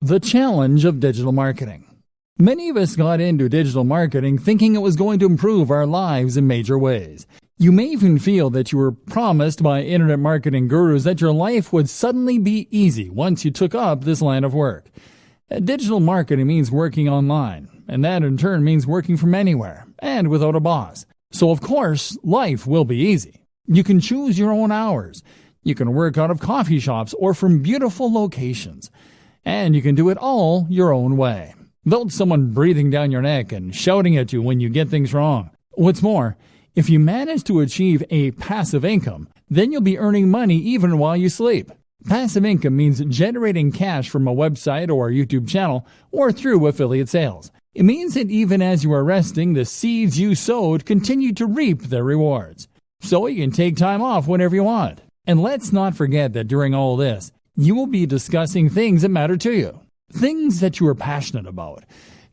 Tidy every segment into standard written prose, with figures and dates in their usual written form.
The challenge of digital marketing. Many of us got into digital marketing thinking it was going to improve our lives in major ways. You may even feel that you were promised by internet marketing gurus that your life would suddenly be easy once you took up this line of work. Digital marketing means working online, and that in turn means working from anywhere and without a boss. So of course, life will be easy. You can choose your own hours. You can work out of coffee shops or from beautiful locations. And you can do it all your own way, without someone breathing down your neck and shouting at you when you get things wrong. What's more, if you manage to achieve a passive income, then you'll be earning money even while you sleep. Passive income means generating cash from a website or a YouTube channel or through affiliate sales. It means that even as you are resting, the seeds you sowed continue to reap their rewards. So you can take time off whenever you want. And let's not forget that during all this, you will be discussing things that matter to you. Things that you are passionate about.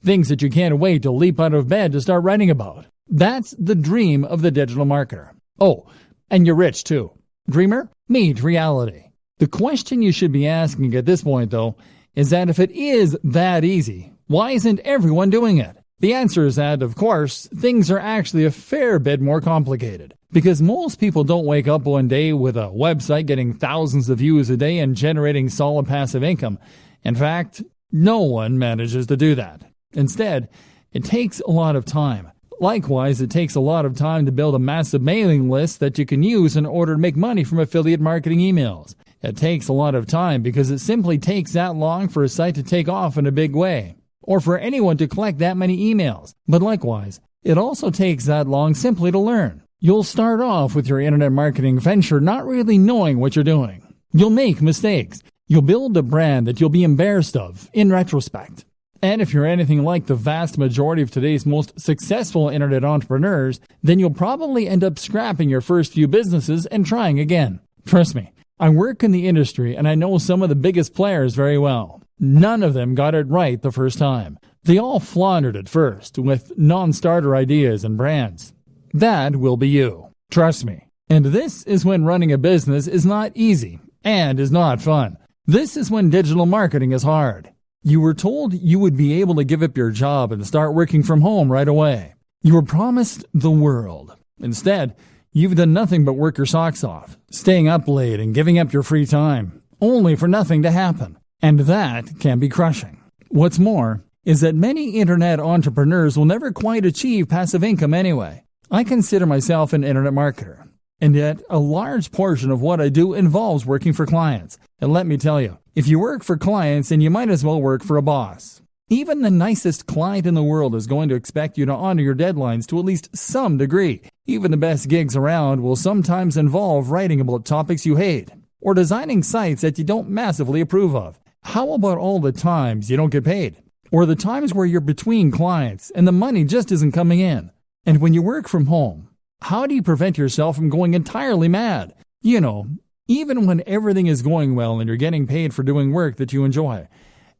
Things that you can't wait to leap out of bed to start writing about. That's the dream of the digital marketer. Oh, and you're rich too. Dreamer, meet reality. The question you should be asking at this point, though, is that if it is that easy, why isn't everyone doing it? The answer is that, of course, things are actually a fair bit more complicated. Because most people don't wake up one day with a website getting thousands of views a day and generating solid passive income. In fact, no one manages to do that. Instead, it takes a lot of time. Likewise, it takes a lot of time to build a massive mailing list that you can use in order to make money from affiliate marketing emails. It takes a lot of time because it simply takes that long for a site to take off in a big way, or for anyone to collect that many emails. But likewise, it also takes that long simply to learn. You'll start off with your internet marketing venture not really knowing what you're doing. You'll make mistakes. You'll build a brand that you'll be embarrassed of in retrospect. And if you're anything like the vast majority of today's most successful internet entrepreneurs, then you'll probably end up scrapping your first few businesses and trying again. Trust me, I work in the industry and I know some of the biggest players very well. None of them got it right the first time. They all floundered at first with non-starter ideas and brands. That will be you. Trust me. And this is when running a business is not easy and is not fun. This is when digital marketing is hard. You were told you would be able to give up your job and start working from home right away. You were promised the world. Instead, you've done nothing but work your socks off, staying up late and giving up your free time, only for nothing to happen. And that can be crushing. What's more is that many internet entrepreneurs will never quite achieve passive income anyway. I consider myself an internet marketer, and yet a large portion of what I do involves working for clients. And let me tell you, if you work for clients, then you might as well work for a boss. Even the nicest client in the world is going to expect you to honor your deadlines to at least some degree. Even the best gigs around will sometimes involve writing about topics you hate, or designing sites that you don't massively approve of. How about all the times you don't get paid? Or the times where you're between clients and the money just isn't coming in? And when you work from home, how do you prevent yourself from going entirely mad? You know, even when everything is going well and you're getting paid for doing work that you enjoy,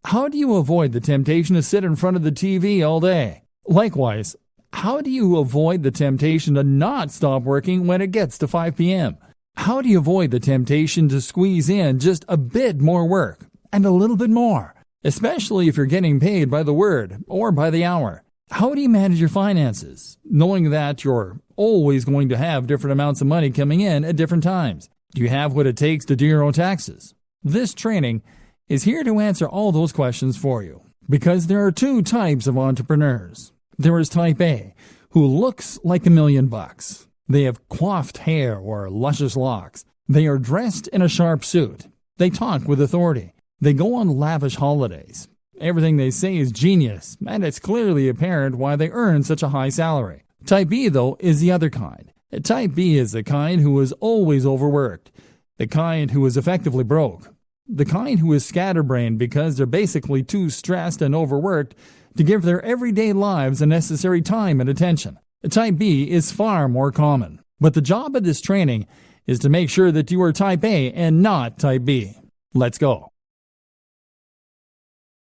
how do you avoid the temptation to sit in front of the TV all day? Likewise, how do you avoid the temptation to not stop working when it gets to 5 p.m.? How do you avoid the temptation to squeeze in just a bit more work and a little bit more, especially if you're getting paid by the word or by the hour? How do you manage your finances, knowing that you're always going to have different amounts of money coming in at different times? Do you have what it takes to do your own taxes? This training is here to answer all those questions for you, because there are two types of entrepreneurs. There is type A, who looks like $1,000,000. They have coiffed hair or luscious locks. They are dressed in a sharp suit. They talk with authority. They go on lavish holidays. Everything they say is genius, and it's clearly apparent why they earn such a high salary. Type B, though, is the other kind. Type B is the kind who is always overworked, the kind who is effectively broke, the kind who is scatterbrained because they're basically too stressed and overworked to give their everyday lives the necessary time and attention. Type B is far more common, but the job of this training is to make sure that you are Type A and not Type B. Let's go.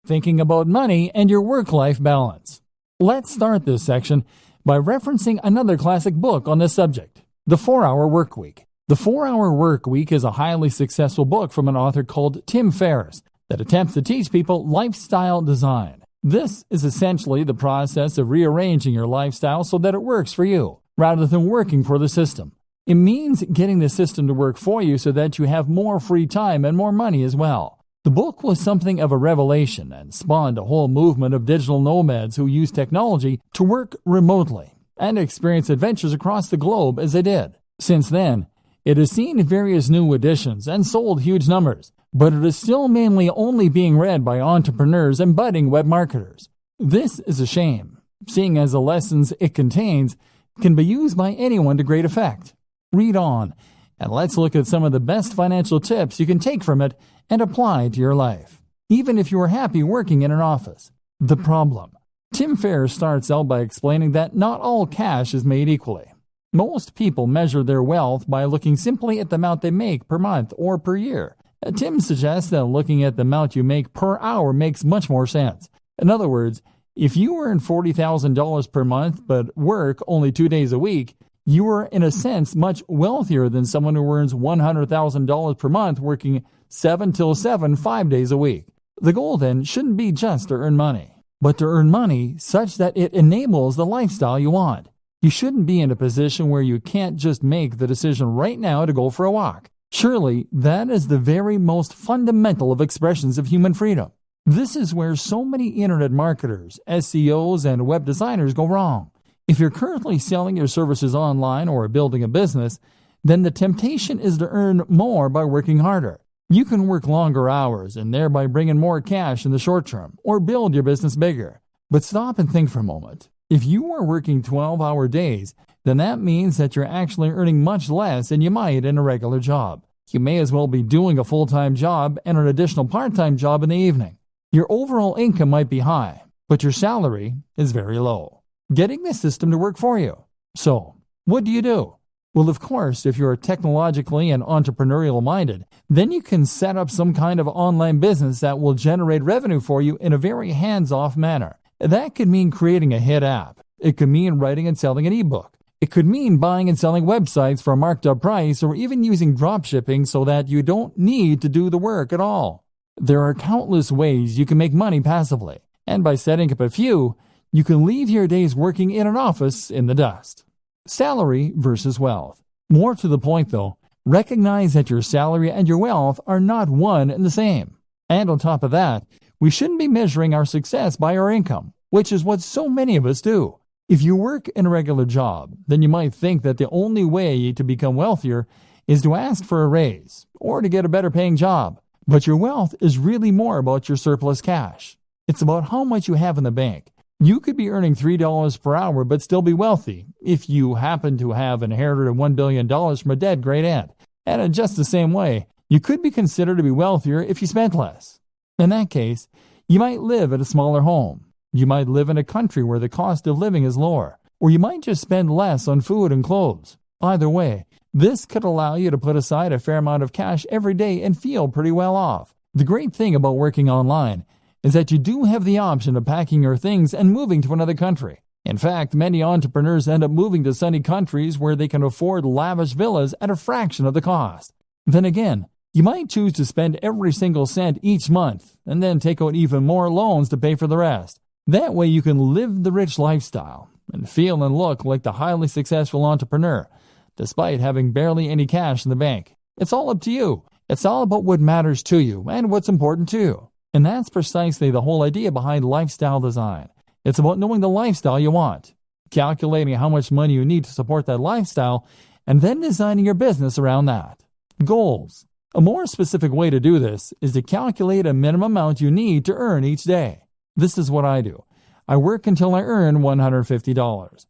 Thinking about money and your work-life balance. Let's start this section by referencing another classic book on this subject, The 4-Hour Workweek. The 4-Hour Workweek is a highly successful book from an author called Tim Ferriss. that attempts to teach people lifestyle design. This is essentially the process of rearranging your lifestyle so that it works for you, rather than working for the system. It means getting the system to work for you so that you have more free time and more money as well. The book was something of a revelation and spawned a whole movement of digital nomads who use technology to work remotely and experience adventures across the globe as they did. Since then, it has seen various new editions and sold huge numbers, but it is still mainly only being read by entrepreneurs and budding web marketers. This is a shame, seeing as the lessons it contains can be used by anyone to great effect. Read on, and let's look at some of the best financial tips you can take from it and apply to your life, even if you are happy working in an office. The problem. Tim Ferriss starts out by explaining that not all cash is made equally. Most people measure their wealth by looking simply at the amount they make per month or per year. Tim suggests that looking at the amount you make per hour makes much more sense. In other words, if you earn $40,000 per month but work only 2 days a week, you are in a sense much wealthier than someone who earns $100,000 per month working 7 till 7, 5 days a week. The goal then shouldn't be just to earn money, but to earn money such that it enables the lifestyle you want. You shouldn't be in a position where you can't just make the decision right now to go for a walk. Surely, that is the very most fundamental of expressions of human freedom. This is where so many internet marketers, SEOs, and web designers go wrong. If you're currently selling your services online or building a business, then the temptation is to earn more by working harder. You can work longer hours and thereby bring in more cash in the short term, or build your business bigger. But stop and think for a moment. If you are working 12-hour days, then that means that you're actually earning much less than you might in a regular job. You may as well be doing a full-time job and an additional part-time job in the evening. Your overall income might be high, but your salary is very low. Getting the system to work for you. So, what do? Well, of course, if you're technologically and entrepreneurial minded, then you can set up some kind of online business that will generate revenue for you in a very hands-off manner. That could mean creating a hit app. It could mean writing and selling an ebook. It could mean buying and selling websites for a marked up price, or even using drop shipping so that you don't need to do the work at all. There are countless ways you can make money passively, and by setting up a few, you can leave your days working in an office in the dust. Salary versus wealth. More to the point though, recognize that your salary and your wealth are not one and the same. And on top of that, we shouldn't be measuring our success by our income, which is what so many of us do. If you work in a regular job, then you might think that the only way to become wealthier is to ask for a raise or to get a better paying job. But your wealth is really more about your surplus cash. It's about how much you have in the bank. You could be earning $3 per hour but still be wealthy if you happen to have inherited $1 billion from a dead great aunt. And in just the same way, you could be considered to be wealthier if you spent less. In that case, you might live at a smaller home. You might live in a country where the cost of living is lower, or you might just spend less on food and clothes. Either way, this could allow you to put aside a fair amount of cash every day and feel pretty well off. The great thing about working online is that you do have the option of packing your things and moving to another country. In fact, many entrepreneurs end up moving to sunny countries where they can afford lavish villas at a fraction of the cost. Then again, you might choose to spend every single cent each month and then take out even more loans to pay for the rest. That way you can live the rich lifestyle and feel and look like the highly successful entrepreneur, despite having barely any cash in the bank. It's all up to you. It's all about what matters to you and what's important to you. And that's precisely the whole idea behind lifestyle design. It's about knowing the lifestyle you want, calculating how much money you need to support that lifestyle, and then designing your business around that. Goals. A more specific way to do this is to calculate a minimum amount you need to earn each day. This is what I do. I work until I earn $150.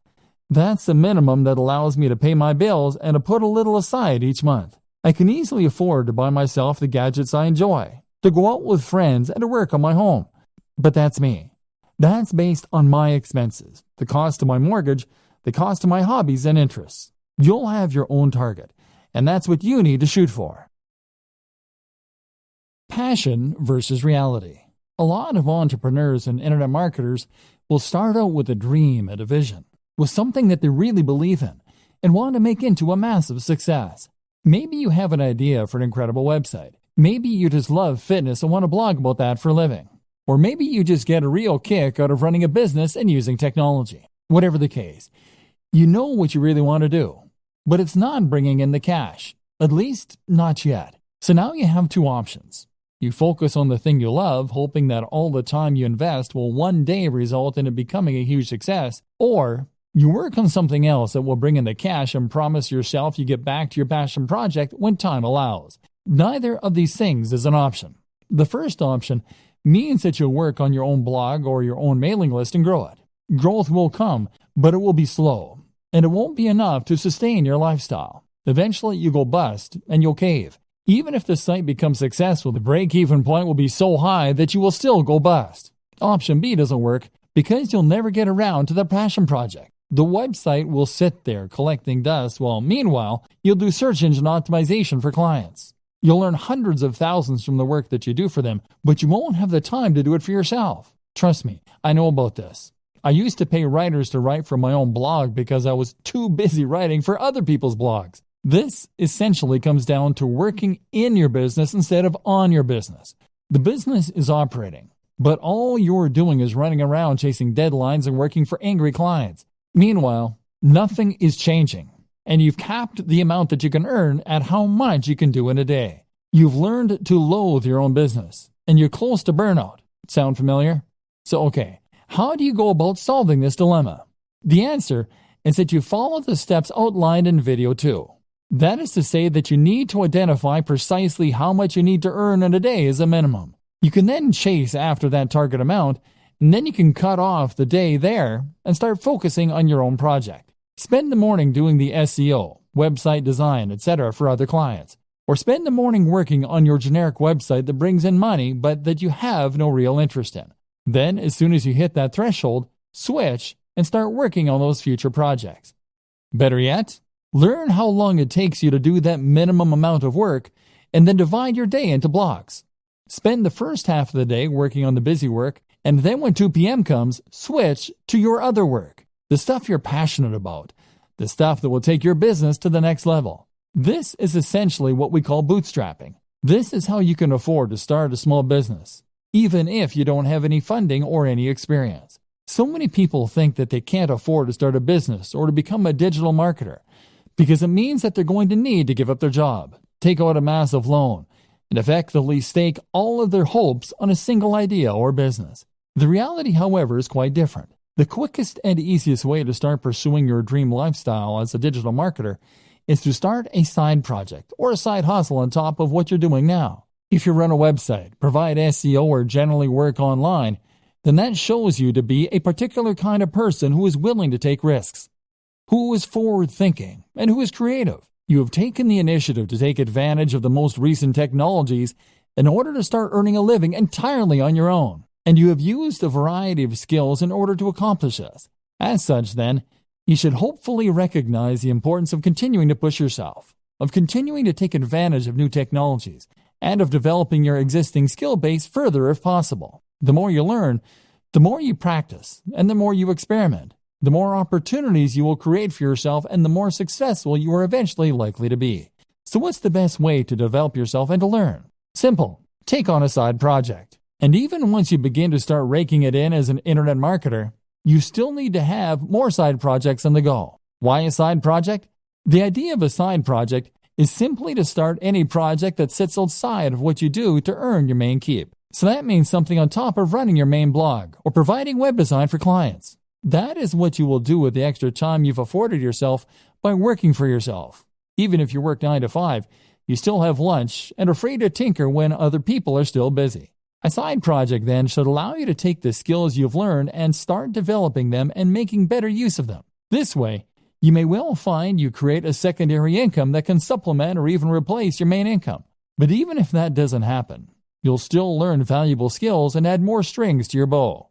That's the minimum that allows me to pay my bills and to put a little aside each month. I can easily afford to buy myself the gadgets I enjoy, to go out with friends, and to work on my home. But that's me. That's based on my expenses, the cost of my mortgage, the cost of my hobbies and interests. You'll have your own target, and that's what you need to shoot for. Passion versus reality. A lot of entrepreneurs and internet marketers will start out with a dream and a vision, with something that they really believe in and want to make into a massive success. Maybe you have an idea for an incredible website. Maybe you just love fitness and want to blog about that for a living. Or maybe you just get a real kick out of running a business and using technology. Whatever the case, you know what you really want to do, but it's not bringing in the cash, at least not yet. So now you have two options. You focus on the thing you love, hoping that all the time you invest will one day result in it becoming a huge success, or you work on something else that will bring in the cash and promise yourself you get back to your passion project when time allows. Neither of these things is an option. The first option means that you'll work on your own blog or your own mailing list and grow it. Growth will come, but it will be slow, and it won't be enough to sustain your lifestyle. Eventually, you go bust and you'll cave. Even if the site becomes successful, the break-even point will be so high that you will still go bust. Option B doesn't work because you'll never get around to the passion project. The website will sit there collecting dust while, meanwhile, you'll do search engine optimization for clients. You'll earn hundreds of thousands from the work that you do for them, but you won't have the time to do it for yourself. Trust me, I know about this. I used to pay writers to write for my own blog because I was too busy writing for other people's blogs. This essentially comes down to working in your business instead of on your business. The business is operating, but all you're doing is running around chasing deadlines and working for angry clients. Meanwhile, nothing is changing, and you've capped the amount that you can earn at how much you can do in a day. You've learned to loathe your own business, and you're close to burnout. Sound familiar? So, okay, how do you go about solving this dilemma? The answer is that you follow the steps outlined in video 2. That is to say that you need to identify precisely how much you need to earn in a day as a minimum. You can then chase after that target amount, and then you can cut off the day there and start focusing on your own project. Spend the morning doing the SEO, website design, etc. for other clients. Or spend the morning working on your generic website that brings in money but that you have no real interest in. Then, as soon as you hit that threshold, switch and start working on those future projects. Better yet, learn how long it takes you to do that minimum amount of work and then divide your day into blocks. Spend the first half of the day working on the busy work, and then when 2 p.m. comes, switch to your other work, the stuff you're passionate about, the stuff that will take your business to the next level. This is essentially what we call bootstrapping. This is how you can afford to start a small business, even if you don't have any funding or any experience. So many people think that they can't afford to start a business or to become a digital marketer because it means that they're going to need to give up their job, take out a massive loan, and effectively stake all of their hopes on a single idea or business. The reality, however, is quite different. The quickest and easiest way to start pursuing your dream lifestyle as a digital marketer is to start a side project or a side hustle on top of what you're doing now. If you run a website, provide SEO, or generally work online, then that shows you to be a particular kind of person who is willing to take risks, who is forward-thinking, and who is creative. You have taken the initiative to take advantage of the most recent technologies in order to start earning a living entirely on your own. And you have used a variety of skills in order to accomplish this. As such, then, you should hopefully recognize the importance of continuing to push yourself, of continuing to take advantage of new technologies, and of developing your existing skill base further if possible. The more you learn, the more you practice, and the more you experiment, the more opportunities you will create for yourself and the more successful you are eventually likely to be. So what's the best way to develop yourself and to learn? Simple. Take on a side project. And even once you begin to start raking it in as an internet marketer, you still need to have more side projects on the go. Why a side project? The idea of a side project is simply to start any project that sits outside of what you do to earn your main keep. So that means something on top of running your main blog or providing web design for clients. That is what you will do with the extra time you've afforded yourself by working for yourself. Even if you work 9 to 5, you still have lunch and are free to tinker when other people are still busy. A side project, then, should allow you to take the skills you've learned and start developing them and making better use of them. This way, you may well find you create a secondary income that can supplement or even replace your main income. But even if that doesn't happen, you'll still learn valuable skills and add more strings to your bow.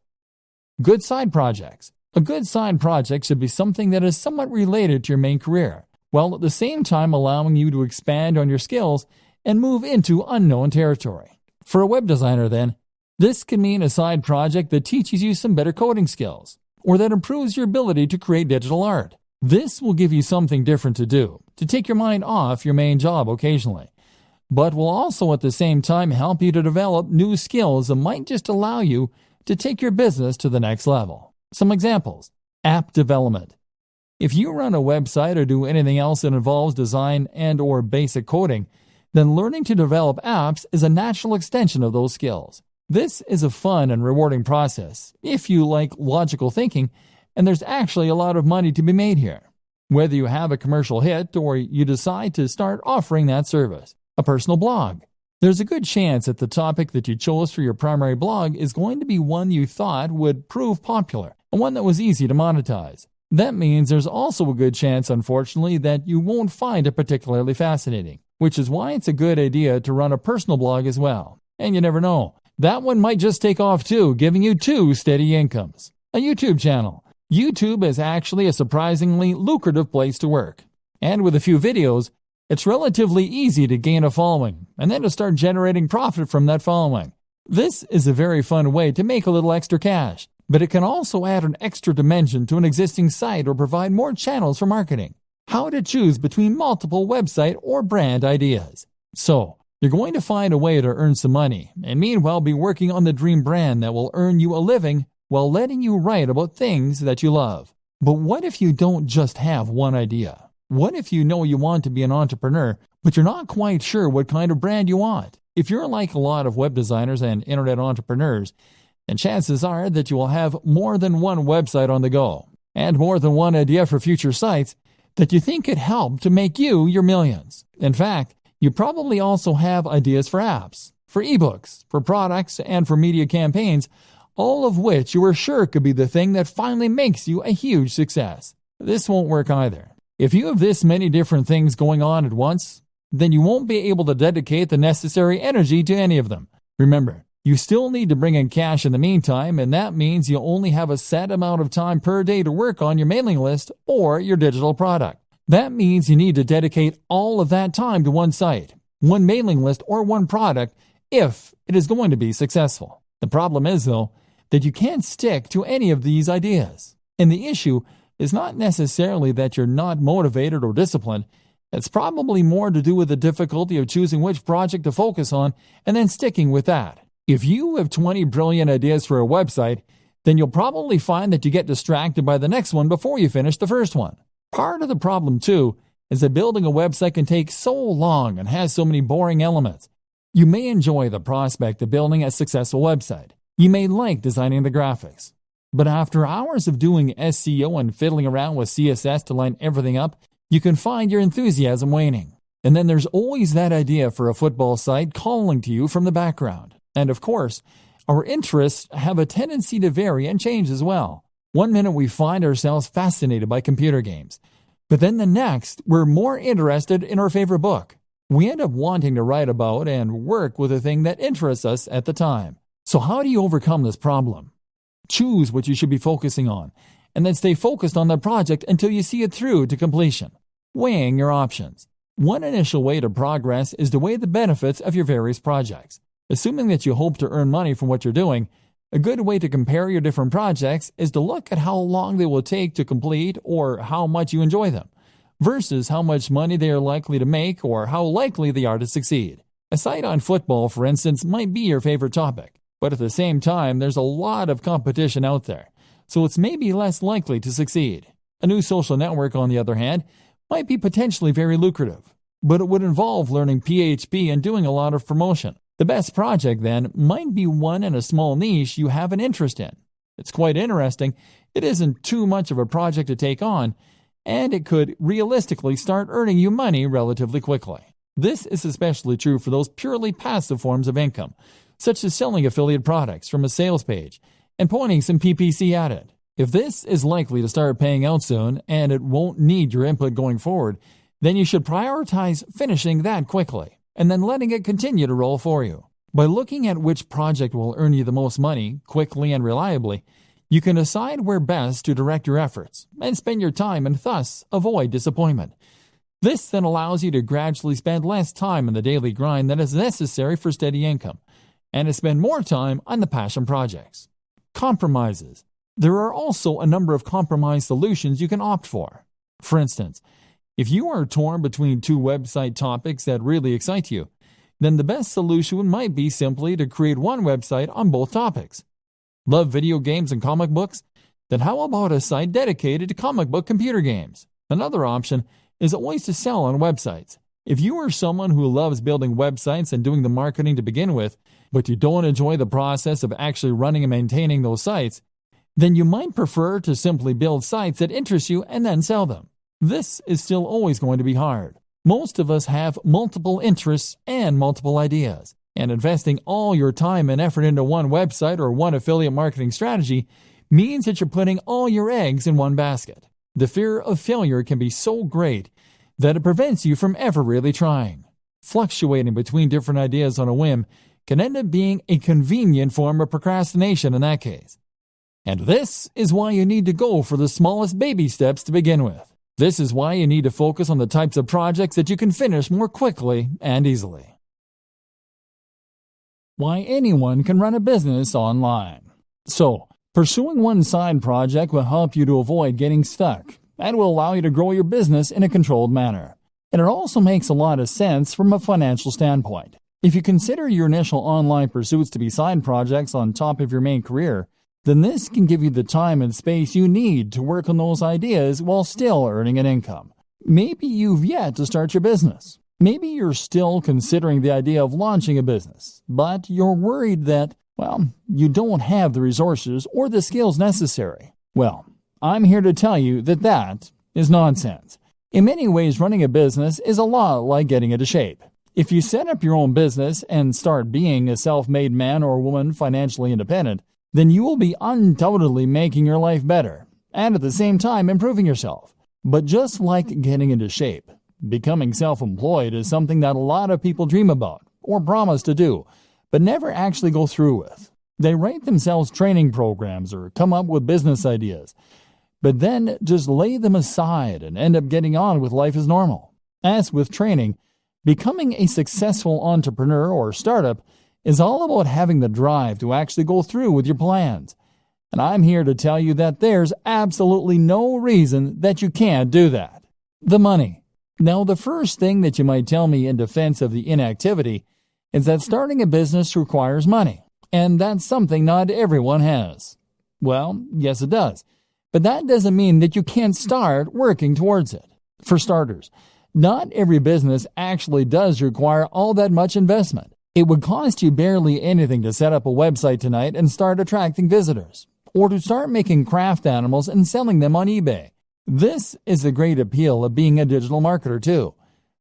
Good side projects. A good side project should be something that is somewhat related to your main career, while at the same time allowing you to expand on your skills and move into unknown territory. For a web designer, then, this can mean a side project that teaches you some better coding skills, or that improves your ability to create digital art. This will give you something different to do, to take your mind off your main job occasionally. but will also at the same time help you to develop new skills that might just allow you to take your business to the next level. Some examples: app development. If you run a website or do anything else that involves design and/or basic coding, then learning to develop apps is a natural extension of those skills. This is a fun and rewarding process if you like logical thinking, and there's actually a lot of money to be made here. Whether you have a commercial hit or you decide to start offering that service. A personal blog. There's a good chance that the topic that you chose for your primary blog is going to be one you thought would prove popular and one that was easy to monetize. That means there's also a good chance, unfortunately, that you won't find it particularly fascinating, which is why it's a good idea to run a personal blog as well. And you never know, that one might just take off too, giving you 2 steady incomes. A YouTube channel. YouTube is actually a surprisingly lucrative place to work. And with a few videos, it's relatively easy to gain a following and then to start generating profit from that following. This is a very fun way to make a little extra cash, but it can also add an extra dimension to an existing site or provide more channels for marketing. How to choose between multiple website or brand ideas. So, you're going to find a way to earn some money and meanwhile be working on the dream brand that will earn you a living while letting you write about things that you love. But what if you don't just have one idea? What if you know you want to be an entrepreneur, but you're not quite sure what kind of brand you want? If you're like a lot of web designers and internet entrepreneurs, then chances are that you will have more than one website on the go and more than one idea for future sites that you think could help to make you your millions. In fact, you probably also have ideas for apps, for ebooks, for products, and for media campaigns, all of which you are sure could be the thing that finally makes you a huge success. This won't work either. If you have this many different things going on at once, then you won't be able to dedicate the necessary energy to any of them. Remember, you still need to bring in cash in the meantime, and that means you only have a set amount of time per day to work on your mailing list or your digital product. That means you need to dedicate all of that time to one site, one mailing list, or one product if it is going to be successful. The problem is, though, that you can't stick to any of these ideas. And the issue is not necessarily that you're not motivated or disciplined. It's probably more to do with the difficulty of choosing which project to focus on and then sticking with that. If you have 20 brilliant ideas for a website, then you'll probably find that you get distracted by the next one before you finish the first one. Part of the problem, too, is that building a website can take so long and has so many boring elements. You may enjoy the prospect of building a successful website. You may like designing the graphics. But after hours of doing SEO and fiddling around with CSS to line everything up, you can find your enthusiasm waning. And then there's always that idea for a football site calling to you from the background. And of course, our interests have a tendency to vary and change as well. One minute we find ourselves fascinated by computer games, but then the next we're more interested in our favorite book. We end up wanting to write about and work with a thing that interests us at the time. So how do you overcome this problem? Choose what you should be focusing on, and then stay focused on that project until you see it through to completion. Weighing your options. One initial way to progress is to weigh the benefits of your various projects. Assuming that you hope to earn money from what you're doing, a good way to compare your different projects is to look at how long they will take to complete or how much you enjoy them, versus how much money they are likely to make or how likely they are to succeed. A site on football, for instance, might be your favorite topic, but at the same time, there's a lot of competition out there, so it's maybe less likely to succeed. A new social network, on the other hand, might be potentially very lucrative, but it would involve learning PHP and doing a lot of promotion. The best project, then, might be one in a small niche you have an interest in. It's quite interesting, it isn't too much of a project to take on, and it could realistically start earning you money relatively quickly. This is especially true for those purely passive forms of income, such as selling affiliate products from a sales page and pointing some PPC at it. If this is likely to start paying out soon and it won't need your input going forward, then you should prioritize finishing that quickly and then letting it continue to roll for you. By looking at which project will earn you the most money, quickly and reliably, you can decide where best to direct your efforts and spend your time and thus avoid disappointment. This then allows you to gradually spend less time in the daily grind that is necessary for steady income and to spend more time on the passion projects. Compromises. There are also a number of compromise solutions you can opt for. For instance, if you are torn between two website topics that really excite you, then the best solution might be simply to create one website on both topics. Love video games and comic books? Then how about a site dedicated to comic book computer games? Another option is always to sell on websites. If you are someone who loves building websites and doing the marketing to begin with, but you don't enjoy the process of actually running and maintaining those sites, then you might prefer to simply build sites that interest you and then sell them. This is still always going to be hard. Most of us have multiple interests and multiple ideas, and investing all your time and effort into one website or one affiliate marketing strategy means that you're putting all your eggs in one basket. The fear of failure can be so great that it prevents you from ever really trying. Fluctuating between different ideas on a whim can end up being a convenient form of procrastination in that case. And this is why you need to go for the smallest baby steps to begin with. This is why you need to focus on the types of projects that you can finish more quickly and easily. Why anyone can run a business online. So, pursuing one side project will help you to avoid getting stuck and will allow you to grow your business in a controlled manner. And it also makes a lot of sense from a financial standpoint. If you consider your initial online pursuits to be side projects on top of your main career, then this can give you the time and space you need to work on those ideas while still earning an income. Maybe you've yet to start your business. Maybe you're still considering the idea of launching a business, but you're worried that, you don't have the resources or the skills necessary. Well, I'm here to tell you that that is nonsense. In many ways, running a business is a lot like getting into shape. If you set up your own business and start being a self-made man or woman financially independent, then you will be undoubtedly making your life better and at the same time improving yourself. But just like getting into shape, becoming self-employed is something that a lot of people dream about or promise to do, but never actually go through with. They write themselves training programs or come up with business ideas, but then just lay them aside and end up getting on with life as normal. As with training, becoming a successful entrepreneur or startup is all about having the drive to actually go through with your plans. And I'm here to tell you that there's absolutely no reason that you can't do that. The money. Now, the first thing that you might tell me in defense of the inactivity is that starting a business requires money, and that's something not everyone has. Well, yes it does, but that doesn't mean that you can't start working towards it. For starters, not every business actually does require all that much investment. It would cost you barely anything to set up a website tonight and start attracting visitors, or to start making craft animals and selling them on eBay. This is the great appeal of being a digital marketer too.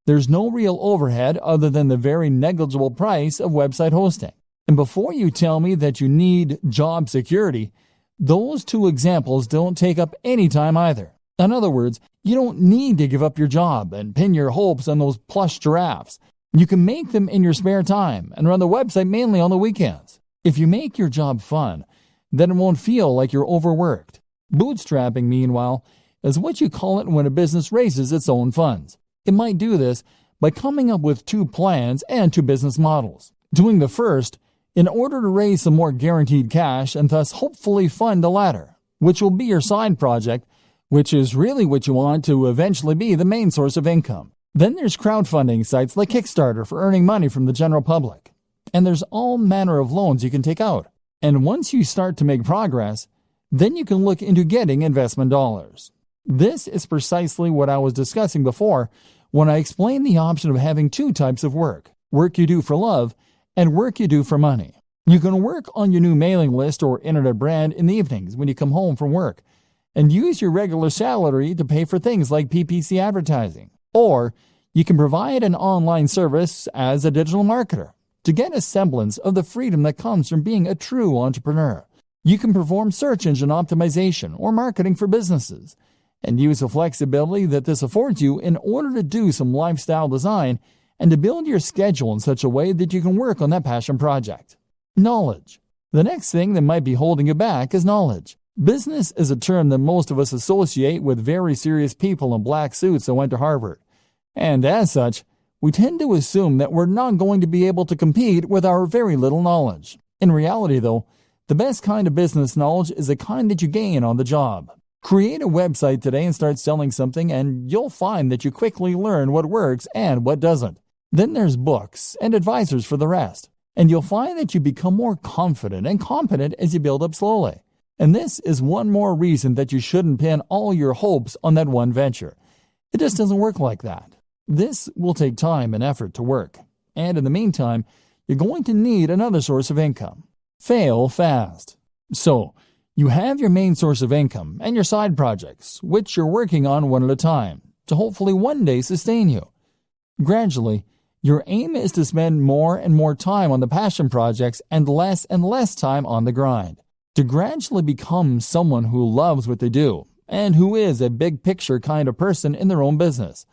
There's no real overhead other than the very negligible price of website hosting. And before you tell me that you need job security, those two examples don't take up any time either. In other words, you don't need to give up your job and pin your hopes on those plush giraffes. You can make them in your spare time and run the website mainly on the weekends. If you make your job fun, then it won't feel like you're overworked. Bootstrapping, meanwhile, is what you call it when a business raises its own funds. It might do this by coming up with two plans and two business models. Doing the first in order to raise some more guaranteed cash and thus hopefully fund the latter, which will be your side project, which is really what you want to eventually be the main source of income. Then there's crowdfunding sites like Kickstarter for earning money from the general public. And there's all manner of loans you can take out. And once you start to make progress, then you can look into getting investment dollars. This is precisely what I was discussing before when I explained the option of having two types of work you do for love and work you do for money. You can work on your new mailing list or internet brand in the evenings when you come home from work and use your regular salary to pay for things like PPC advertising. Or you can provide an online service as a digital marketer to get a semblance of the freedom that comes from being a true entrepreneur. You can perform search engine optimization or marketing for businesses and use the flexibility that this affords you in order to do some lifestyle design and to build your schedule in such a way that you can work on that passion project. Knowledge. The next thing that might be holding you back is knowledge. Business is a term that most of us associate with very serious people in black suits that went to Harvard. And as such, we tend to assume that we're not going to be able to compete with our very little knowledge. In reality, though, the best kind of business knowledge is the kind that you gain on the job. Create a website today and start selling something, and you'll find that you quickly learn what works and what doesn't. Then there's books and advisors for the rest. And you'll find that you become more confident and competent as you build up slowly. And this is one more reason that you shouldn't pin all your hopes on that one venture. It just doesn't work like that. This will take time and effort to work. And in the meantime, you're going to need another source of income. Fail fast. So, you have your main source of income and your side projects, which you're working on one at a time, to hopefully one day sustain you. Gradually, your aim is to spend more and more time on the passion projects and less time on the grind. To gradually become someone who loves what they do and who is a big picture kind of person in their own business.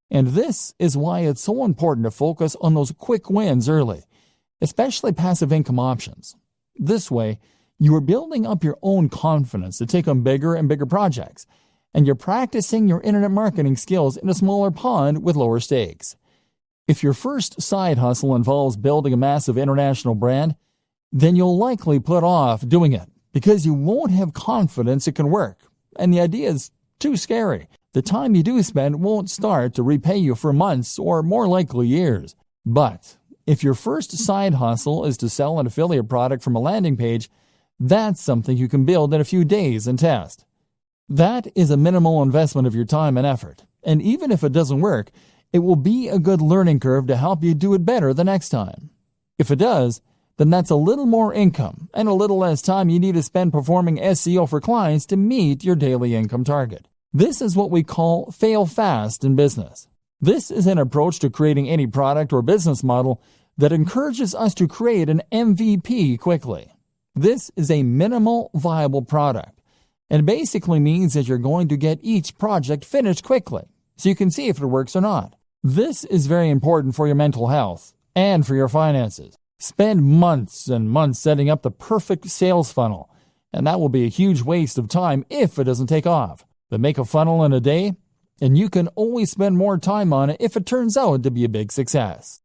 And this is why it's so important to focus on those quick wins early, especially passive income options. This way, you are building up your own confidence to take on bigger and bigger projects, and you're practicing your internet marketing skills in a smaller pond with lower stakes. If your first side hustle involves building a massive international brand, then you'll likely put off doing it because you won't have confidence it can work, and the idea is too scary. The time you do spend won't start to repay you for months or more likely years. But if your first side hustle is to sell an affiliate product from a landing page, that's something you can build in a few days and test. That is a minimal investment of your time and effort, and even if it doesn't work, it will be a good learning curve to help you do it better the next time. If it does, then that's a little more income and a little less time you need to spend performing SEO for clients to meet your daily income target. This is what we call fail fast in business. This is an approach to creating any product or business model that encourages us to create an MVP quickly. This is a minimal viable product, and basically means that you're going to get each project finished quickly so you can see if it works or not. This is very important for your mental health and for your finances. Spend months and months setting up the perfect sales funnel, and that will be a huge waste of time if it doesn't take off. But make a funnel in a day, and you can always spend more time on it if it turns out to be a big success.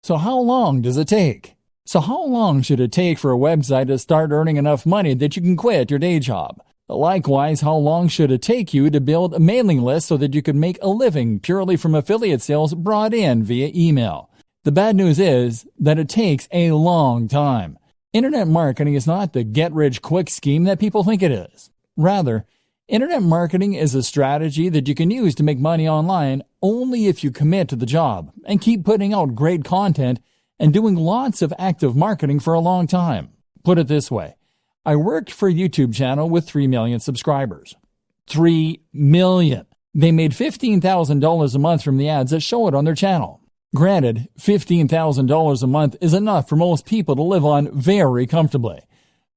So how long does it take? So how long should it take for a website to start earning enough money that you can quit your day job? Likewise, how long should it take you to build a mailing list so that you can make a living purely from affiliate sales brought in via email? The bad news is that it takes a long time. Internet marketing is not the get-rich-quick scheme that people think it is. Rather, internet marketing is a strategy that you can use to make money online only if you commit to the job and keep putting out great content and doing lots of active marketing for a long time. Put it this way. I worked for a YouTube channel with 3 million subscribers. 3 million. They made $15,000 a month from the ads that show it on their channel. Granted, $15,000 a month is enough for most people to live on very comfortably.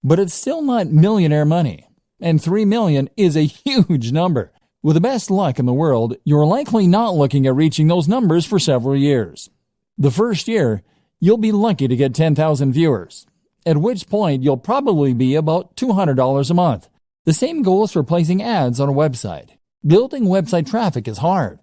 But it's still not millionaire money. And 3 million is a huge number. With the best luck in the world, you're likely not looking at reaching those numbers for several years. The first year, you'll be lucky to get 10,000 viewers, at which point you'll probably be about $200 a month. The same goes for placing ads on a website. Building website traffic is hard.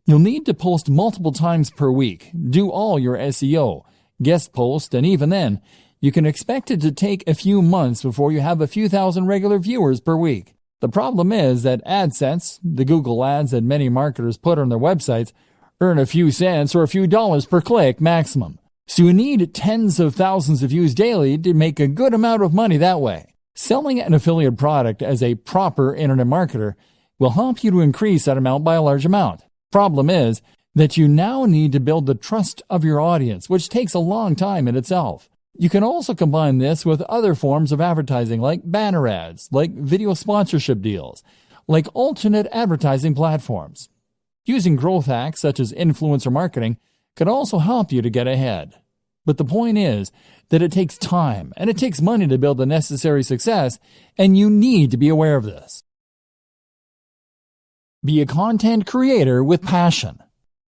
You'll need to post multiple times per week, do all your SEO, guest post, and even then, you can expect it to take a few months before you have a few thousand regular viewers per week. The problem is that AdSense, the Google ads that many marketers put on their websites, earn a few cents or a few dollars per click maximum. So you need tens of thousands of views daily to make a good amount of money that way. Selling an affiliate product as a proper internet marketer will help you to increase that amount by a large amount. Problem is that you now need to build the trust of your audience, which takes a long time in itself. You can also combine this with other forms of advertising like banner ads, like video sponsorship deals, like alternate advertising platforms. Using growth hacks such as influencer marketing can also help you to get ahead. But the point is that it takes time and it takes money to build the necessary success, and you need to be aware of this. Be a content creator with passion.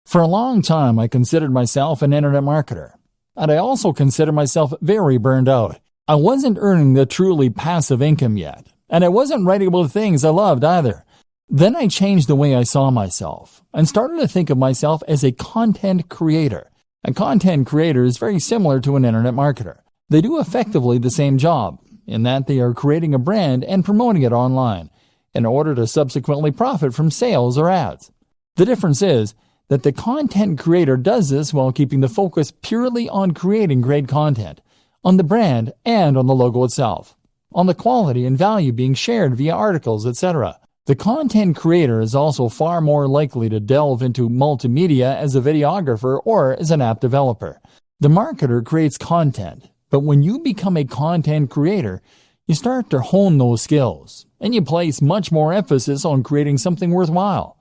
For a long time, I considered myself an internet marketer. And I also consider myself very burned out. I wasn't earning the truly passive income yet, and I wasn't writing about things I loved either. Then I changed the way I saw myself and started to think of myself as a content creator. A content creator is very similar to an internet marketer. They do effectively the same job, in that they are creating a brand and promoting it online in order to subsequently profit from sales or ads. The difference is that the content creator does this while keeping the focus purely on creating great content, on the brand and on the logo itself, on the quality and value being shared via articles, etc. The content creator is also far more likely to delve into multimedia as a videographer or as an app developer. The marketer creates content, but when you become a content creator, you start to hone those skills, and you place much more emphasis on creating something worthwhile.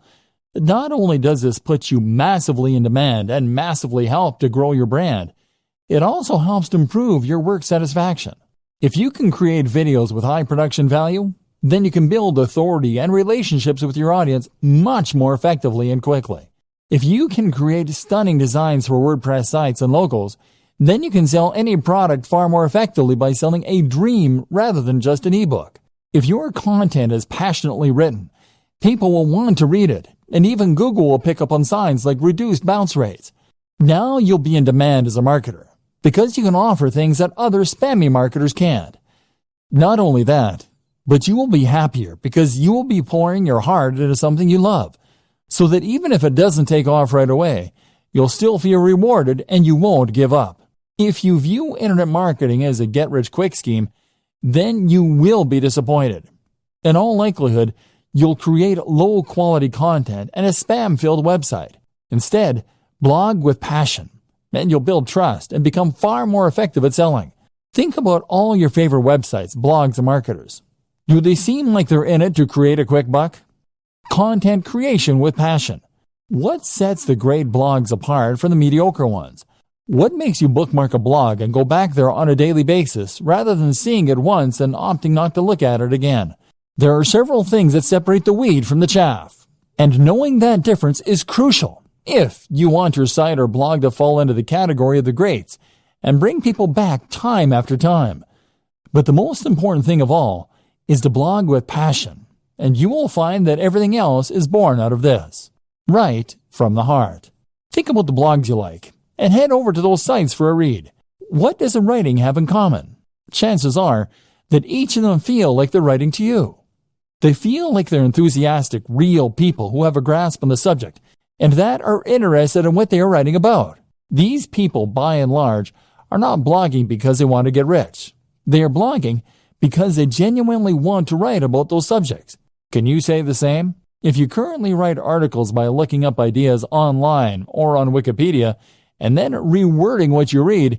Not only does this put you massively in demand and massively help to grow your brand, it also helps to improve your work satisfaction. If you can create videos with high production value, then you can build authority and relationships with your audience much more effectively and quickly. If you can create stunning designs for WordPress sites and logos, then you can sell any product far more effectively by selling a dream rather than just an ebook. If your content is passionately written, people will want to read it, and even Google will pick up on signs like reduced bounce rates. Now you'll be in demand as a marketer, because you can offer things that other spammy marketers can't. Not only that, but you will be happier because you will be pouring your heart into something you love, so that even if it doesn't take off right away, you'll still feel rewarded and you won't give up. If you view internet marketing as a get-rich-quick scheme, then you will be disappointed. In all likelihood, you'll create low-quality content and a spam-filled website. Instead, blog with passion, and you'll build trust and become far more effective at selling. Think about all your favorite websites, blogs, and marketers. Do they seem like they're in it to create a quick buck? Content creation with passion. What sets the great blogs apart from the mediocre ones? What makes you bookmark a blog and go back there on a daily basis rather than seeing it once and opting not to look at it again? There are several things that separate the wheat from the chaff, and knowing that difference is crucial if you want your site or blog to fall into the category of the greats and bring people back time after time. But the most important thing of all is to blog with passion, and you will find that everything else is born out of this, right from the heart. Think about the blogs you like, and head over to those sites for a read. What does the writing have in common? Chances are that each of them feel like they're writing to you. They feel like they're enthusiastic, real people who have a grasp on the subject, and that are interested in what they are writing about. These people, by and large, are not blogging because they want to get rich. They are blogging because they genuinely want to write about those subjects. Can you say the same? If you currently write articles by looking up ideas online or on Wikipedia and then rewording what you read,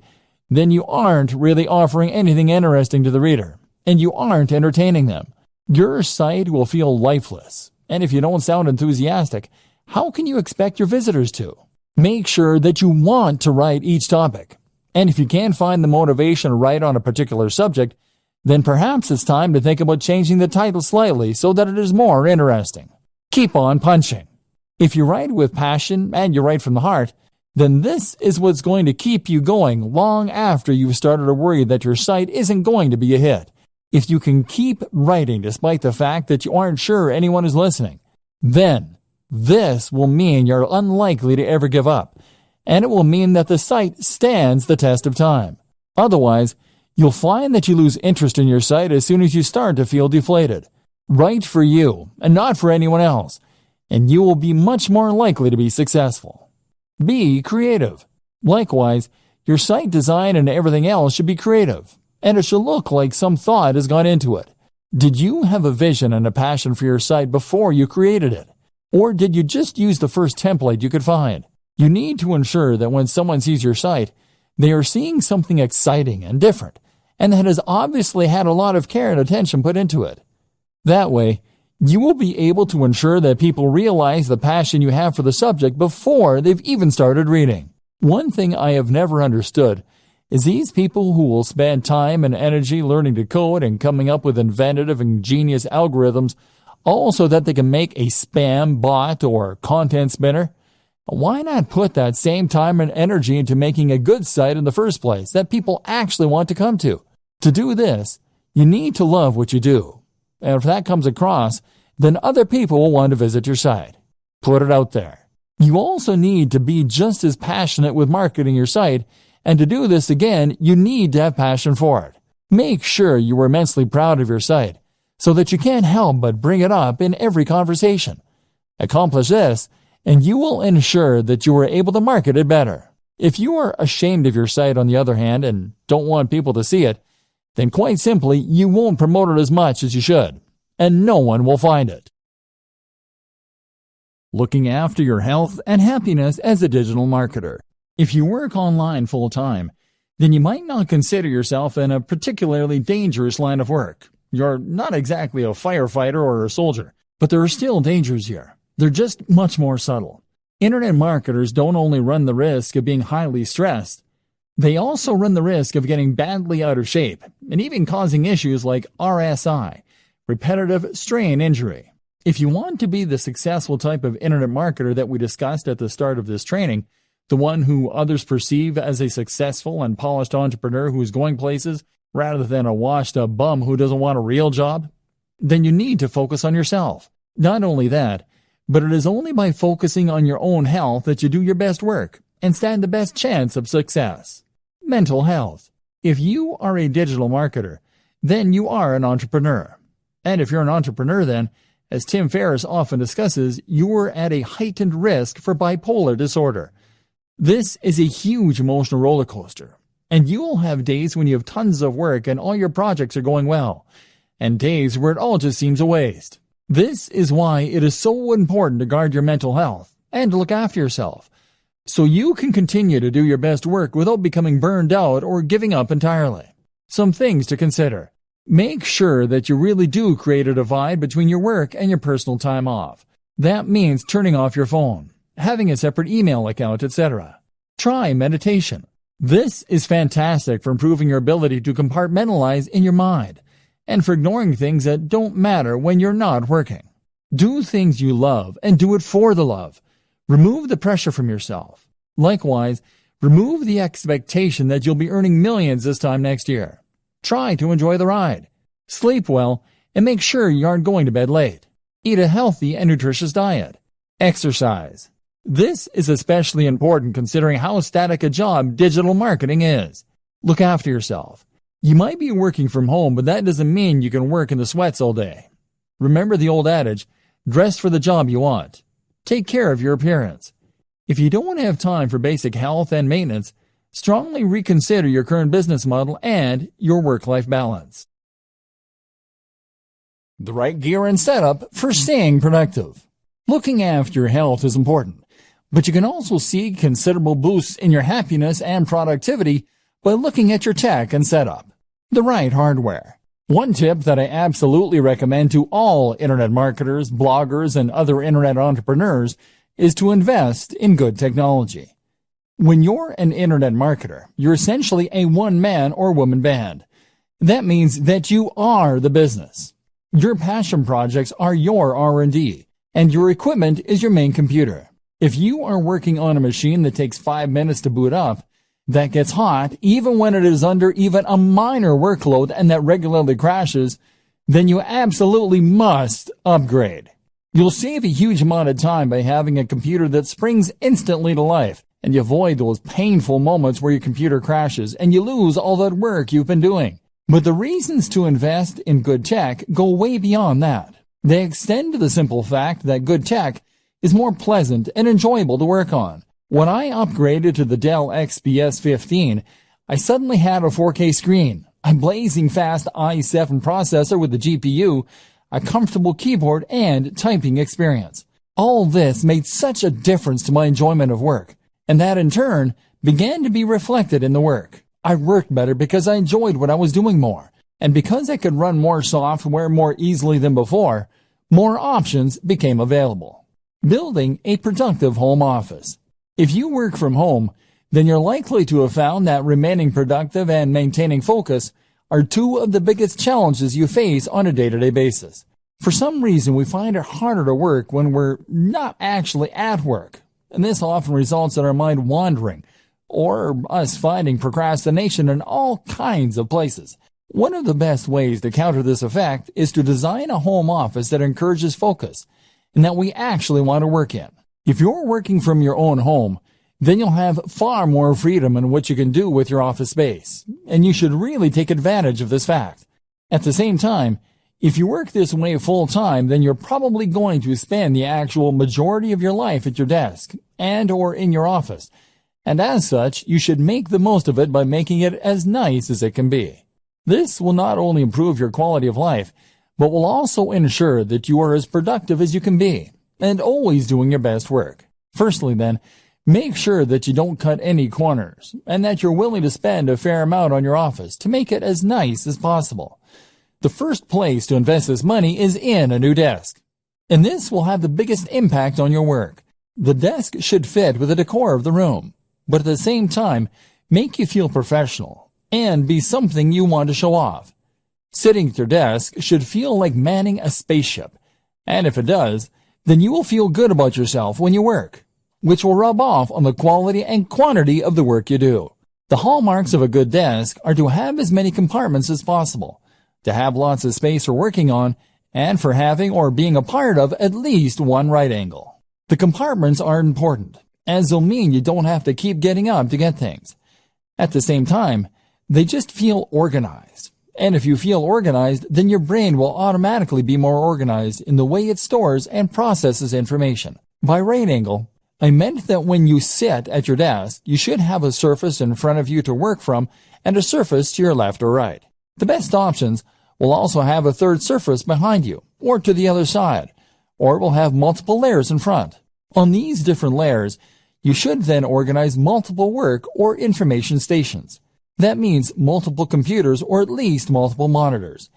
then you aren't really offering anything interesting to the reader, and you aren't entertaining them. Your site will feel lifeless, and if you don't sound enthusiastic, how can you expect your visitors to? Make sure that you want to write each topic, and if you can't find the motivation to write on a particular subject, then perhaps it's time to think about changing the title slightly so that it is more interesting. Keep on punching. If you write with passion and you write from the heart, then this is what's going to keep you going long after you've started to worry that your site isn't going to be a hit. If you can keep writing despite the fact that you aren't sure anyone is listening, then this will mean you're unlikely to ever give up, and it will mean that the site stands the test of time. Otherwise, you'll find that you lose interest in your site as soon as you start to feel deflated. Write for you and not for anyone else, and you will be much more likely to be successful. Be creative. Likewise, your site design and everything else should be creative, and it should look like some thought has gone into it. Did you have a vision and a passion for your site before you created it? Or did you just use the first template you could find? You need to ensure that when someone sees your site, they are seeing something exciting and different, and that has obviously had a lot of care and attention put into it. That way, you will be able to ensure that people realize the passion you have for the subject before they've even started reading. One thing I have never understood is these people who will spend time and energy learning to code and coming up with inventive and ingenious algorithms all so that they can make a spam bot or content spinner. Why not put that same time and energy into making a good site in the first place that people actually want to come to? To do this, you need to love what you do. And if that comes across, then other people will want to visit your site. Put it out there. You also need to be just as passionate with marketing your site, and to do this again, you need to have passion for it. Make sure you are immensely proud of your site, so that you can't help but bring it up in every conversation. Accomplish this, and you will ensure that you are able to market it better. If you are ashamed of your site, on the other hand, and don't want people to see it, then quite simply, you won't promote it as much as you should, and no one will find it. Looking after your health and happiness as a digital marketer. If you work online full-time, then you might not consider yourself in a particularly dangerous line of work. You're not exactly a firefighter or a soldier, but there are still dangers here. They're just much more subtle. Internet marketers don't only run the risk of being highly stressed, they also run the risk of getting badly out of shape and even causing issues like RSI, repetitive strain injury. If you want to be the successful type of internet marketer that we discussed at the start of this training, the one who others perceive as a successful and polished entrepreneur who is going places rather than a washed-up bum who doesn't want a real job, then you need to focus on yourself. Not only that, but it is only by focusing on your own health that you do your best work and stand the best chance of success. Mental health. If you are a digital marketer, then you are an entrepreneur. And if you're an entrepreneur, then, as Tim Ferriss often discusses, you are at a heightened risk for bipolar disorder. This is a huge emotional roller coaster, and you will have days when you have tons of work and all your projects are going well, and days where it all just seems a waste. This is why it is so important to guard your mental health and to look after yourself, so you can continue to do your best work without becoming burned out or giving up entirely. Some things to consider. Make sure that you really do create a divide between your work and your personal time off. That means turning off your phone, having a separate email account, etc. Try meditation. This is fantastic for improving your ability to compartmentalize in your mind and for ignoring things that don't matter when you're not working. Do things you love and do it for the love. Remove the pressure from yourself. Likewise, remove the expectation that you'll be earning millions this time next year. Try to enjoy the ride. Sleep well and make sure you aren't going to bed late. Eat a healthy and nutritious diet. Exercise. This is especially important considering how static a job digital marketing is. Look after yourself. You might be working from home, but that doesn't mean you can work in the sweats all day. Remember the old adage, dress for the job you want. Take care of your appearance. If you don't have time for basic health and maintenance, strongly reconsider your current business model and your work-life balance. The right gear and setup for staying productive. Looking after your health is important, but you can also see considerable boosts in your happiness and productivity by looking at your tech and setup. The right hardware. One tip that I absolutely recommend to all internet marketers, bloggers, and other internet entrepreneurs is to invest in good technology. When you're an internet marketer, you're essentially a one-man or woman band. That means that you are the business. Your passion projects are your R&D, and your equipment is your main computer. If you are working on a machine that takes 5 minutes to boot up, that gets hot even when it is under even a minor workload and that regularly crashes, then you absolutely must upgrade. You'll save a huge amount of time by having a computer that springs instantly to life, and you avoid those painful moments where your computer crashes and you lose all that work you've been doing. But the reasons to invest in good tech go way beyond that. They extend to the simple fact that good tech is more pleasant and enjoyable to work on. When I upgraded to the Dell XPS 15, I suddenly had a 4K screen, a blazing fast i7 processor with a GPU, a comfortable keyboard, and typing experience. All this made such a difference to my enjoyment of work, and that in turn began to be reflected in the work. I worked better because I enjoyed what I was doing more, and because I could run more software more easily than before, more options became available. Building a productive home office. If you work from home, then you're likely to have found that remaining productive and maintaining focus are two of the biggest challenges you face on a day-to-day basis. For some reason, we find it harder to work when we're not actually at work, and this often results in our mind wandering, or us finding procrastination in all kinds of places. One of the best ways to counter this effect is to design a home office that encourages focus, and that we actually want to work in. If you're working from your own home, then you'll have far more freedom in what you can do with your office space, and you should really take advantage of this fact. At the same time, If you work this way full-time, then you're probably going to spend the actual majority of your life at your desk and or in your office. And as such, you should make the most of it by making it as nice as it can be. This will not only improve your quality of life, but will also ensure that you are as productive as you can be, and always doing your best work. Firstly then, make sure that you don't cut any corners, and that you're willing to spend a fair amount on your office to make it as nice as possible. The first place to invest this money is in a new desk, and this will have the biggest impact on your work. The desk should fit with the decor of the room, but at the same time, make you feel professional, and be something you want to show off. Sitting at your desk should feel like manning a spaceship, and if it does, then you will feel good about yourself when you work, which will rub off on the quality and quantity of the work you do. The hallmarks of a good desk are to have as many compartments as possible, to have lots of space for working on, and for having or being a part of at least one right angle. The compartments are important, as they'll mean you don't have to keep getting up to get things. At the same time, they just feel organized. And if you feel organized, then your brain will automatically be more organized in the way it stores and processes information. By right angle, I meant that when you sit at your desk, you should have a surface in front of you to work from and a surface to your left or right. The best options will also have a third surface behind you, or to the other side, or it will have multiple layers in front. On these different layers, you should then organize multiple work or information stations. That means multiple computers or at least multiple monitors.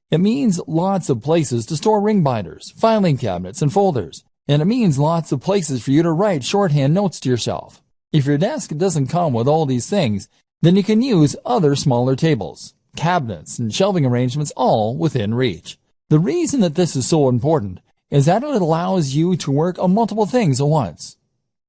It means lots of places to store ring binders, filing cabinets, and folders. And it means lots of places for you to write shorthand notes to yourself. If your desk doesn't come with all these things, then you can use other smaller tables, cabinets, and shelving arrangements all within reach. The reason that this is so important is that it allows you to work on multiple things at once.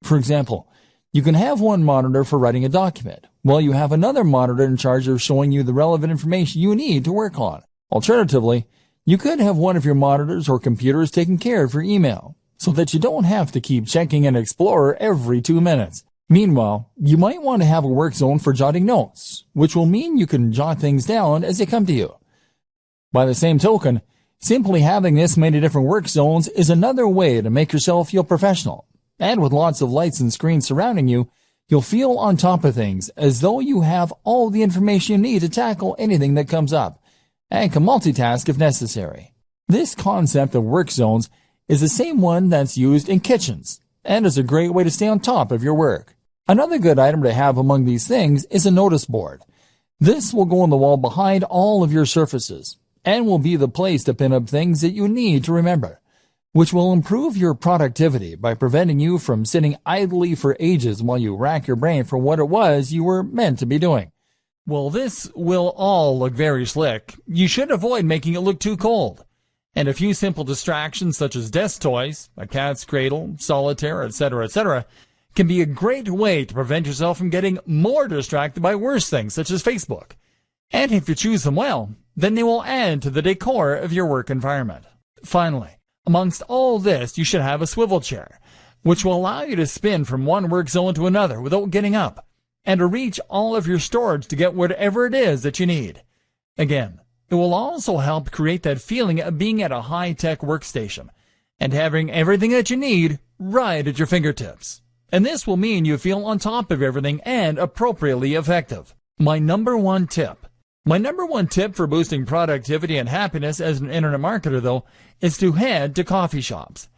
For example, you can have one monitor for writing a document, while you have another monitor in charge of showing you the relevant information you need to work on. Alternatively, you could have one of your monitors or computers taking care of your email, so that you don't have to keep checking an Explorer every 2 minutes. Meanwhile, you might want to have a work zone for jotting notes, which will mean you can jot things down as they come to you. By the same token, simply having this many different work zones is another way to make yourself feel professional. And with lots of lights and screens surrounding you, you'll feel on top of things as though you have all the information you need to tackle anything that comes up, and can multitask if necessary. This concept of work zones is the same one that's used in kitchens, and is a great way to stay on top of your work. Another good item to have among these things is a notice board. This will go on the wall behind all of your surfaces, and will be the place to pin up things that you need to remember, which will improve your productivity by preventing you from sitting idly for ages while you rack your brain for what it was you were meant to be doing. Well, this will all look very slick. You should avoid making it look too cold. And a few simple distractions such as desk toys, a cat's cradle, solitaire, etc., can be a great way to prevent yourself from getting more distracted by worse things such as Facebook. And if you choose them well, then they will add to the decor of your work environment. Finally, amongst all this, you should have a swivel chair, which will allow you to spin from one work zone to another without getting up, and to reach all of your storage to get whatever it is that you need. Again, it will also help create that feeling of being at a high-tech workstation, and having everything that you need right at your fingertips. And this will mean you feel on top of everything and appropriately effective. My number one tip for boosting productivity and happiness as an internet marketer, though, is to head to coffee shops.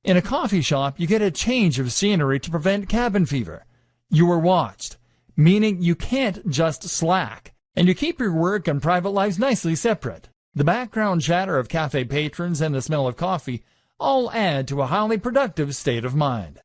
In a coffee shop, you get a change of scenery to prevent cabin fever. You are watched, meaning you can't just slack, and you keep your work and private lives nicely separate. The background chatter of cafe patrons and the smell of coffee all add to a highly productive state of mind.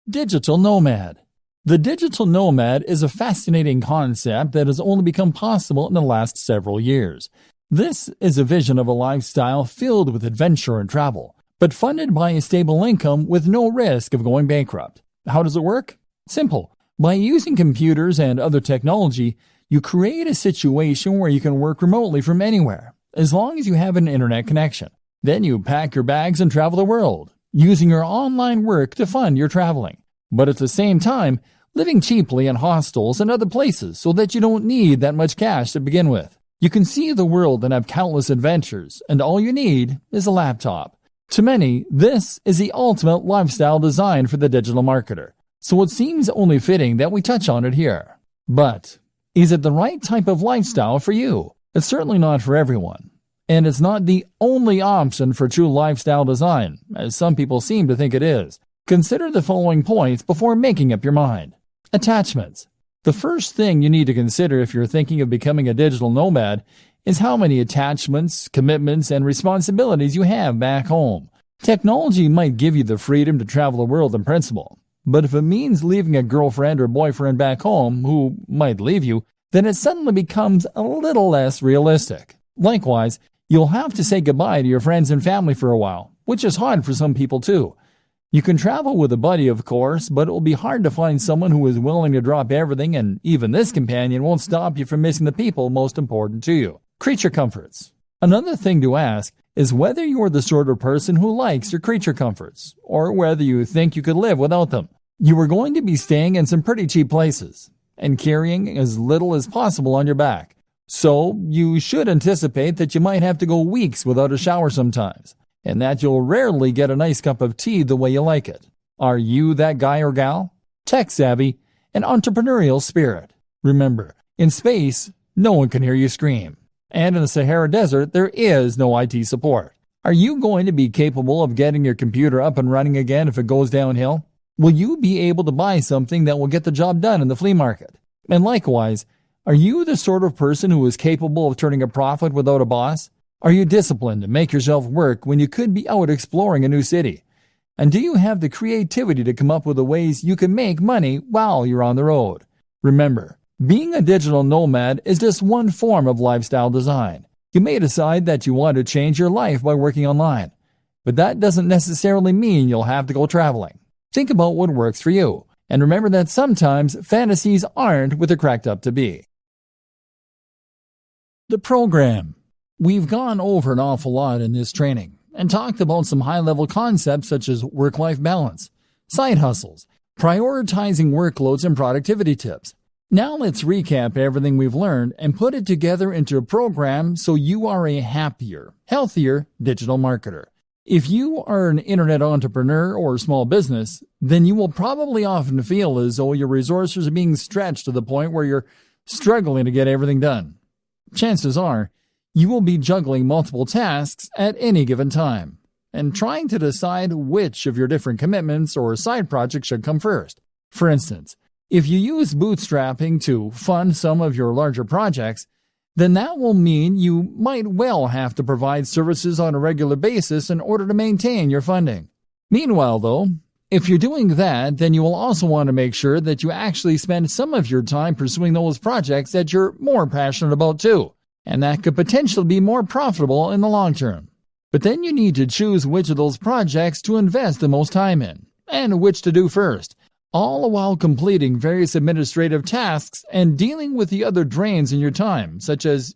Digital nomad. The digital nomad is a fascinating concept that has only become possible in the last several years. This is a vision of a lifestyle filled with adventure and travel, but funded by a stable income with no risk of going bankrupt. How does it work? Simple. By using computers and other technology, you create a situation where you can work remotely from anywhere, as long as you have an internet connection. Then you pack your bags and travel the world, using your online work to fund your traveling, but at the same time, living cheaply in hostels and other places so that you don't need that much cash to begin with. You can see the world and have countless adventures, and all you need is a laptop. To many, this is the ultimate lifestyle design for the digital marketer, so it seems only fitting that we touch on it here. But is it the right type of lifestyle for you? It's certainly not for everyone. And it's not the only option for true lifestyle design, as some people seem to think it is. Consider the following points before making up your mind. Attachments. The first thing you need to consider if you're thinking of becoming a digital nomad is how many attachments, commitments, and responsibilities you have back home. Technology might give you the freedom to travel the world in principle, but if it means leaving a girlfriend or boyfriend back home who might leave you, then it suddenly becomes a little less realistic. Likewise, you'll have to say goodbye to your friends and family for a while, which is hard for some people too. You can travel with a buddy, of course, but it will be hard to find someone who is willing to drop everything, and even this companion won't stop you from missing the people most important to you. Creature comforts. Another thing to ask is whether you're the sort of person who likes your creature comforts, or whether you think you could live without them. You are going to be staying in some pretty cheap places, and carrying as little as possible on your back. So you should anticipate that you might have to go weeks without a shower sometimes, and that you'll rarely get a nice cup of tea the way you like it. Are you that guy or gal? Tech-savvy and entrepreneurial spirit. Remember, in space, no one can hear you scream. And in the Sahara Desert, there is no IT support. Are you going to be capable of getting your computer up and running again if it goes downhill? Will you be able to buy something that will get the job done in the flea market? And likewise, are you the sort of person who is capable of turning a profit without a boss? Are you disciplined to make yourself work when you could be out exploring a new city? And do you have the creativity to come up with the ways you can make money while you're on the road? Remember, being a digital nomad is just one form of lifestyle design. You may decide that you want to change your life by working online, but that doesn't necessarily mean you'll have to go traveling. Think about what works for you, and remember that sometimes fantasies aren't what they're cracked up to be. The program. We've gone over an awful lot in this training and talked about some high-level concepts such as work-life balance, side hustles, prioritizing workloads, and productivity tips. Now let's recap everything we've learned and put it together into a program so you are a happier, healthier digital marketer. If you are an internet entrepreneur or small business, then you will probably often feel as though your resources are being stretched to the point where you're struggling to get everything done. Chances are, you will be juggling multiple tasks at any given time and trying to decide which of your different commitments or side projects should come first. For instance, if you use bootstrapping to fund some of your larger projects, then that will mean you might well have to provide services on a regular basis in order to maintain your funding. Meanwhile, though, if you're doing that, then you will also want to make sure that you actually spend some of your time pursuing those projects that you're more passionate about too, and that could potentially be more profitable in the long term. But then you need to choose which of those projects to invest the most time in, and which to do first, all while completing various administrative tasks and dealing with the other drains in your time, such as,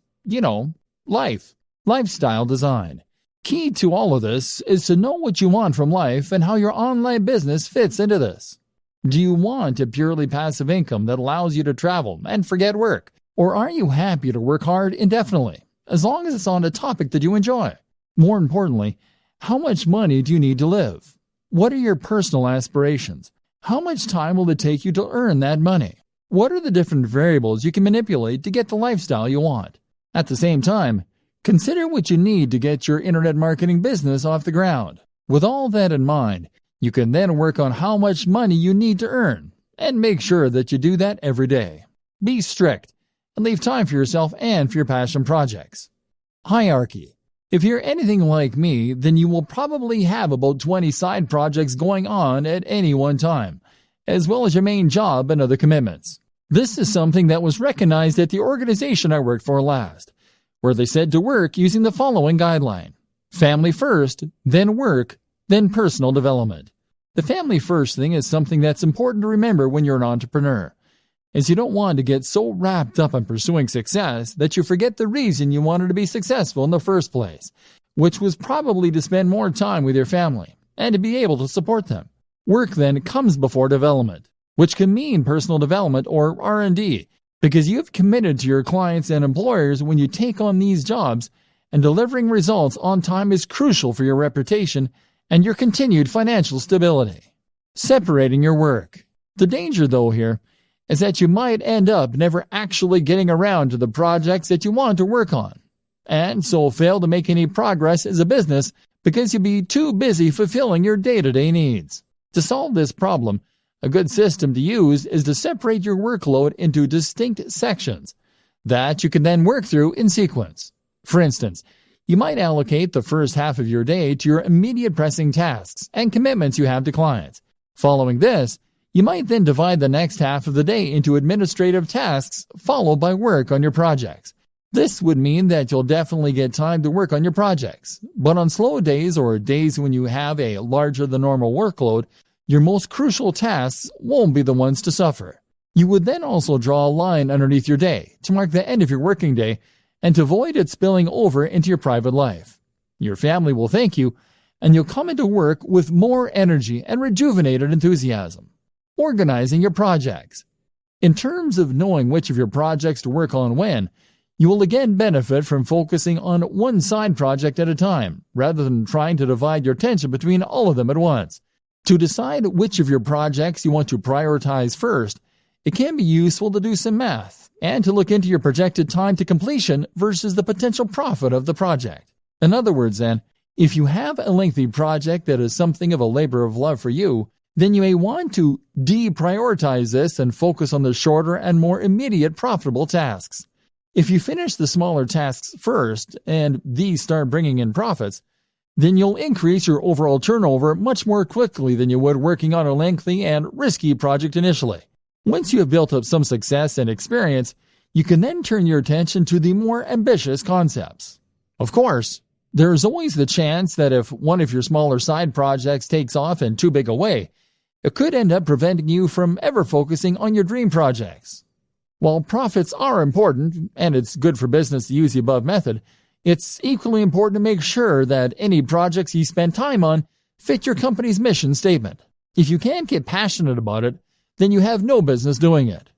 lifestyle design. Key to all of this is to know what you want from life and how your online business fits into this. Do you want a purely passive income that allows you to travel and forget work? Or are you happy to work hard indefinitely, as long as it's on a topic that you enjoy? More importantly, how much money do you need to live? What are your personal aspirations? How much time will it take you to earn that money? What are the different variables you can manipulate to get the lifestyle you want? At the same time, consider what you need to get your internet marketing business off the ground. With all that in mind, you can then work on how much money you need to earn, and make sure that you do that every day. Be strict, and leave time for yourself and for your passion projects. Hierarchy. If you're anything like me, then you will probably have about 20 side projects going on at any one time, as well as your main job and other commitments. This is something that was recognized at the organization I worked for last, where they said to work using the following guideline: family first, then work, then personal development. The family first thing is something that's important to remember when you're an entrepreneur, as you don't want to get so wrapped up in pursuing success that you forget the reason you wanted to be successful in the first place, which was probably to spend more time with your family and to be able to support them. Work then comes before development, which can mean personal development or R&D, because you've committed to your clients and employers when you take on these jobs, and delivering results on time is crucial for your reputation and your continued financial stability. Separating your work. The danger, though, here is that you might end up never actually getting around to the projects that you want to work on, and so fail to make any progress as a business because you'll be too busy fulfilling your day-to-day needs. To solve this problem, a good system to use is to separate your workload into distinct sections that you can then work through in sequence. For instance, you might allocate the first half of your day to your immediate pressing tasks and commitments you have to clients. Following this, you might then divide the next half of the day into administrative tasks followed by work on your projects. This would mean that you'll definitely get time to work on your projects, but on slow days or days when you have a larger than normal workload, your most crucial tasks won't be the ones to suffer. You would then also draw a line underneath your day to mark the end of your working day and to avoid it spilling over into your private life. Your family will thank you, and you'll come into work with more energy and rejuvenated enthusiasm. Organizing your projects. In terms of knowing which of your projects to work on when, you will again benefit from focusing on one side project at a time, rather than trying to divide your attention between all of them at once. To decide which of your projects you want to prioritize first, it can be useful to do some math and to look into your projected time to completion versus the potential profit of the project. In other words, then, if you have a lengthy project that is something of a labor of love for you, then you may want to deprioritize this and focus on the shorter and more immediate profitable tasks. If you finish the smaller tasks first and these start bringing in profits, then you'll increase your overall turnover much more quickly than you would working on a lengthy and risky project initially. Once you have built up some success and experience, you can then turn your attention to the more ambitious concepts. Of course, there is always the chance that if one of your smaller side projects takes off in too big a way, it could end up preventing you from ever focusing on your dream projects. While profits are important, and it's good for business to use the above method, it's equally important to make sure that any projects you spend time on fit your company's mission statement. If you can't get passionate about it, then you have no business doing it.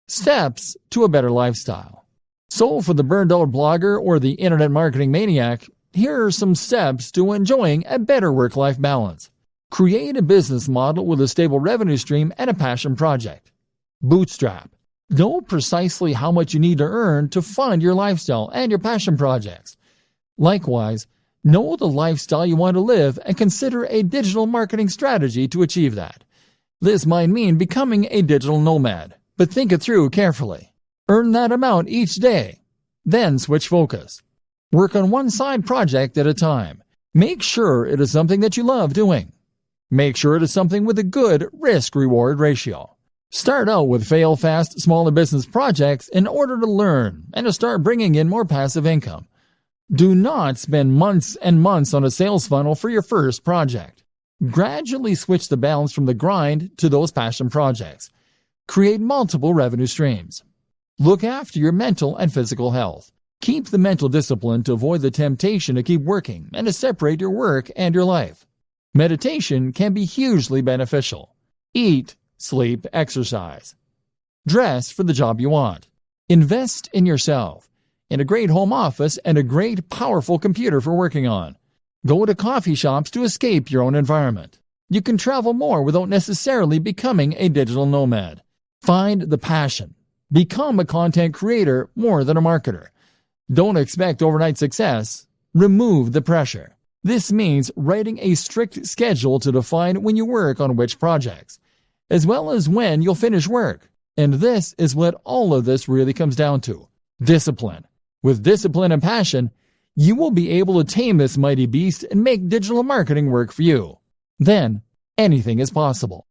Steps to a better lifestyle. So for the burned out blogger or the internet marketing maniac, here are some steps to enjoying a better work-life balance. Create a business model with a stable revenue stream and a passion project. Bootstrap. Know precisely how much you need to earn to fund your lifestyle and your passion projects. Likewise, know the lifestyle you want to live and consider a digital marketing strategy to achieve that. This might mean becoming a digital nomad, but think it through carefully. Earn that amount each day. Then switch focus. Work on one side project at a time. Make sure it is something that you love doing. Make sure it is something with a good risk-reward ratio. Start out with fail-fast, smaller business projects in order to learn and to start bringing in more passive income. Do not spend months and months on a sales funnel for your first project. Gradually switch the balance from the grind to those passion projects. Create multiple revenue streams. Look after your mental and physical health. Keep the mental discipline to avoid the temptation to keep working and to separate your work and your life. Meditation can be hugely beneficial. Eat, sleep, exercise. Dress for the job you want. Invest in yourself, in a great home office and a great, powerful computer for working on. Go to coffee shops to escape your own environment. You can travel more without necessarily becoming a digital nomad. Find the passion. Become a content creator more than a marketer. Don't expect overnight success. Remove the pressure. This means writing a strict schedule to define when you work on which projects, as well as when you'll finish work. And this is what all of this really comes down to. Discipline. With discipline and passion, you will be able to tame this mighty beast and make digital marketing work for you. Then, anything is possible.